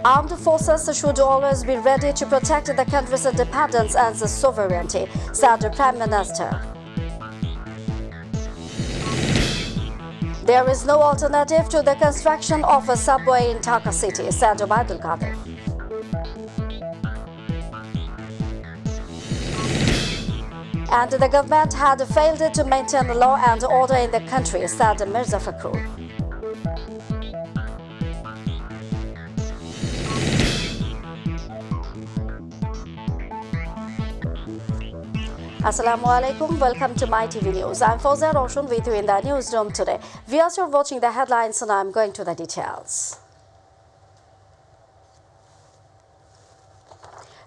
Armed forces should always be ready to protect the country's independence and sovereignty, said the Prime Minister. There is no alternative to the construction of a subway in Dhaka city, said Obaidul Qadir. And the government had failed to maintain law and order in the country, said Mirza Fakhrul. Assalamu alaikum. Welcome to MyTV News. I'm Fawzia Roshan with you in the newsroom today. Viewers, you're watching the headlines and I'm going to the details.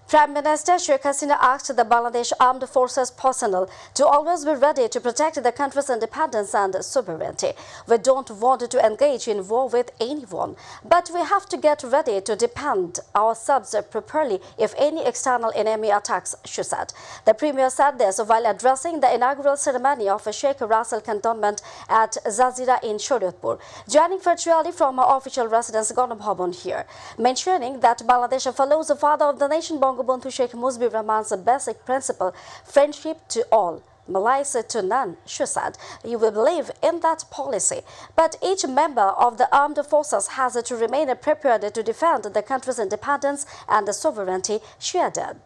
Prime Minister Sheikh Hasina asked the Bangladesh Armed Forces personnel to always be ready to protect the country's independence and sovereignty. We don't want to engage in war with anyone, but we have to get ready to defend ourselves properly if any external enemy attacks, she said. The Premier said this while addressing the inaugural ceremony of Sheikh Russell Cantonment at Zilla in Shariatpur, joining virtually from her official residence Ganabhavan here, mentioning that Bangladesh follows the father of the nation, Bangabandhu Sheikh Mujibur Rahman's basic principle, friendship to all, malice to none. She said, "You will believe in that policy, but each member of the armed forces has to remain prepared to defend the country's independence and sovereignty," she added.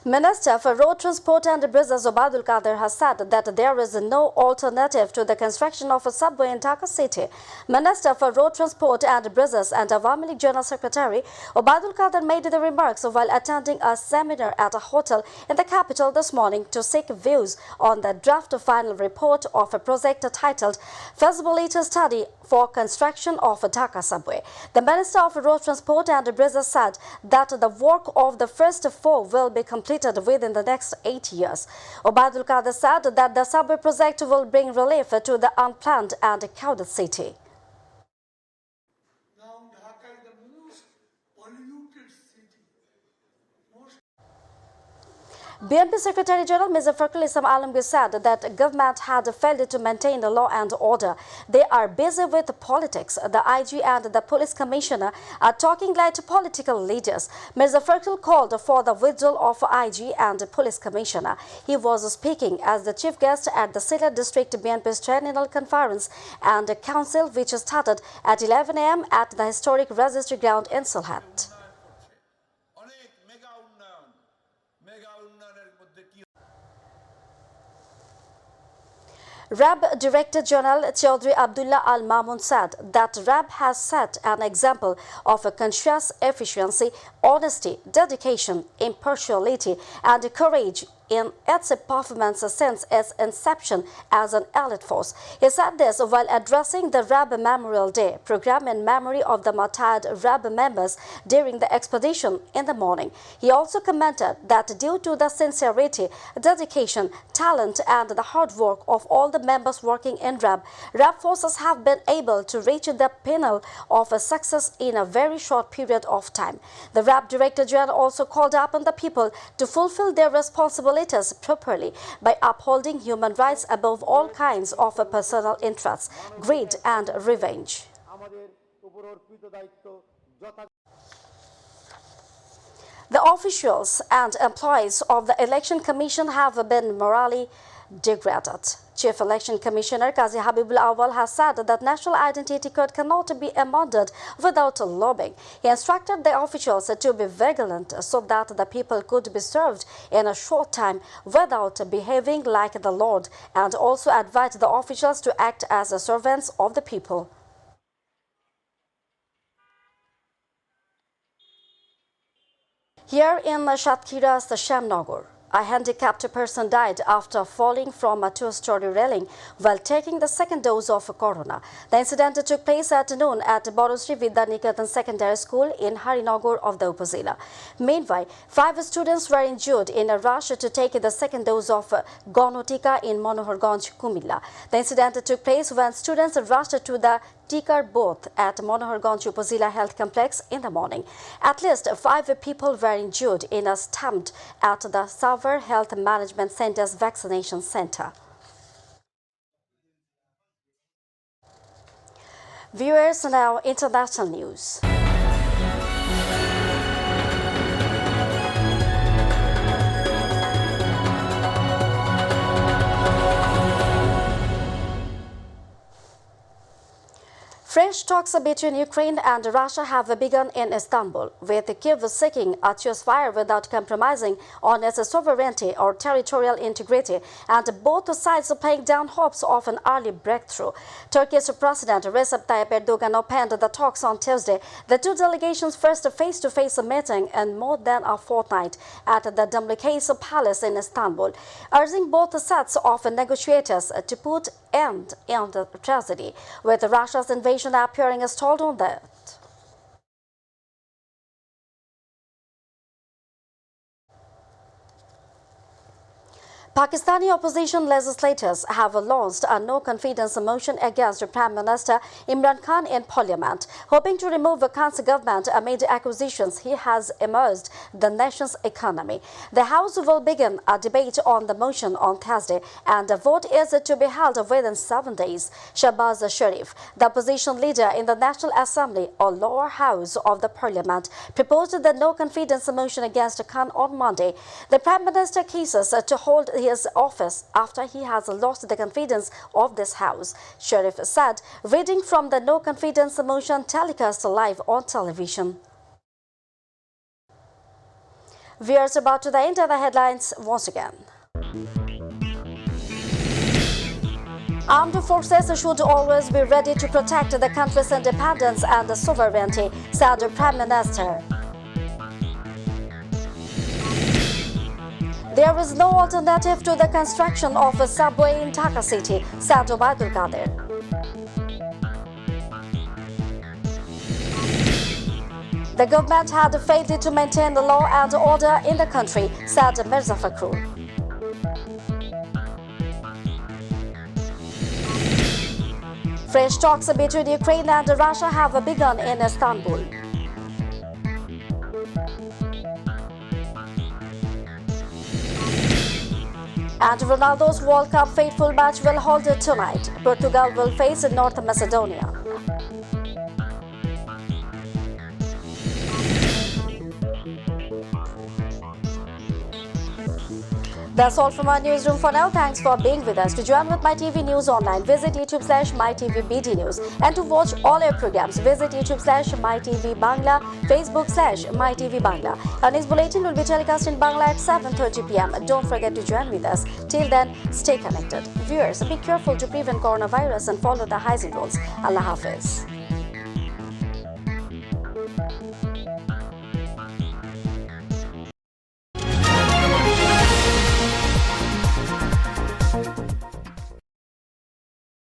Minister for Road Transport and Bridges Obaidul Qadir has said that there is no alternative to the construction of a subway in Dhaka city. Minister for Road Transport and Bridges and Awami League General Secretary Obaidul Qadir made the remarks while attending a seminar at a hotel in the capital this morning to seek views on the draft final report of a project titled Feasibility Study for Construction of Dhaka Subway. The Minister of Road Transport and Bridges said that the work of the first four will be completed within the next 8 years. Obaidul Qadir said that the subway project will bring relief to the unplanned and crowded city. Now Dhaka is the most polluted city. BNP Secretary General Mirza Fakhrul Islam Alamgir said that government had failed to maintain the law and order. They are busy with politics. The IG and the police commissioner are talking like political leaders. Mirza Fakhrul called for the withdrawal of IG and the police commissioner. He was speaking as the chief guest at the Zilla District BNP's Triennial Conference and Council, which started at 11 a.m. at the historic registry ground in Sylhet. RAB Director General Chaudhry Abdullah Al Mamun said that RAB has set an example of a conscious efficiency, honesty, dedication, impartiality, and courage in its performance since its inception as an elite force. He said this while addressing the RAB Memorial Day program in memory of the martyred RAB members during the expedition in the morning. He also commented that due to the sincerity, dedication, talent, and the hard work of all the members working in RAB forces have been able to reach the pinnacle of success in a very short period of time. The RAB Director General also called upon the people to fulfill their responsibilities properly by upholding human rights above all kinds of personal interests, greed, and revenge. The officials and employees of the Election Commission have been morally degraded. Chief Election Commissioner Qazi Habibul Awal has said that National Identity Code cannot be amended without lobbying. He instructed the officials to be vigilant so that the people could be served in a short time without behaving like the Lord, and also advised the officials to act as servants of the people. Here in Shatkhira's Shamnagar, a handicapped person died after falling from a two-story railing while taking the second dose of corona. The incident took place at noon at Borosri Vidyanikatan Secondary School in Harinagar of the Upazila. Meanwhile, 5 students were injured in a rush to take the second dose of Gonotika in Manoharganj, Kumilla. The incident took place when students rushed to the Tikar booth at Manoharganj Upazila Health Complex in the morning. At least 5 people were injured in a stamp at the Savar Health Management Center's vaccination center. Viewers, now international news. Fresh talks between Ukraine and Russia have begun in Istanbul, with Kyiv seeking a ceasefire without compromising on its sovereignty or territorial integrity, and both sides playing down hopes of an early breakthrough. Turkey's President Recep Tayyip Erdogan opened the talks on Tuesday, the two delegations' first face-to-face meeting in more than a fortnight at the Dumlukase Palace in Istanbul, urging both sets of negotiators to put end in the tragedy, with Russia's invasion appearing stalled on that. Pakistani opposition legislators have launched a no-confidence motion against Prime Minister Imran Khan in Parliament, hoping to remove Khan's government amid accusations he has immersed the nation's economy. The House will begin a debate on the motion on Thursday, and a vote is to be held within 7 days. Shahbaz Sharif, the opposition leader in the National Assembly, or lower house of the Parliament, proposed the no-confidence motion against Khan on Monday. The Prime Minister cases to hold his office after he has lost the confidence of this House, Sharif said, reading from the no-confidence motion telecast live on television. Viewers, about to the end of the headlines once again. Armed forces should always be ready to protect the country's independence and sovereignty, said the Prime Minister. There is no alternative to the construction of a subway in Dhaka city, said Obaidul Qadir. The government had failed to maintain the law and order in the country, said Mirza Fakhrul. Fresh talks between Ukraine and Russia have begun in Istanbul. And Ronaldo's World Cup fateful match will hold tonight. Portugal will face North Macedonia. That's all from our newsroom for now. Thanks for being with us. To join with MyTV News online, visit YouTube/MyTVBD News. And to watch all our programs, visit YouTube/MyTVBangla, Facebook/MyTVBangla. Our next bulletin will be telecast in Bangla at 7:30 p.m. Don't forget to join with us. Till then, stay connected. Viewers, be careful to prevent coronavirus and follow the hygiene rules. Allah Hafiz.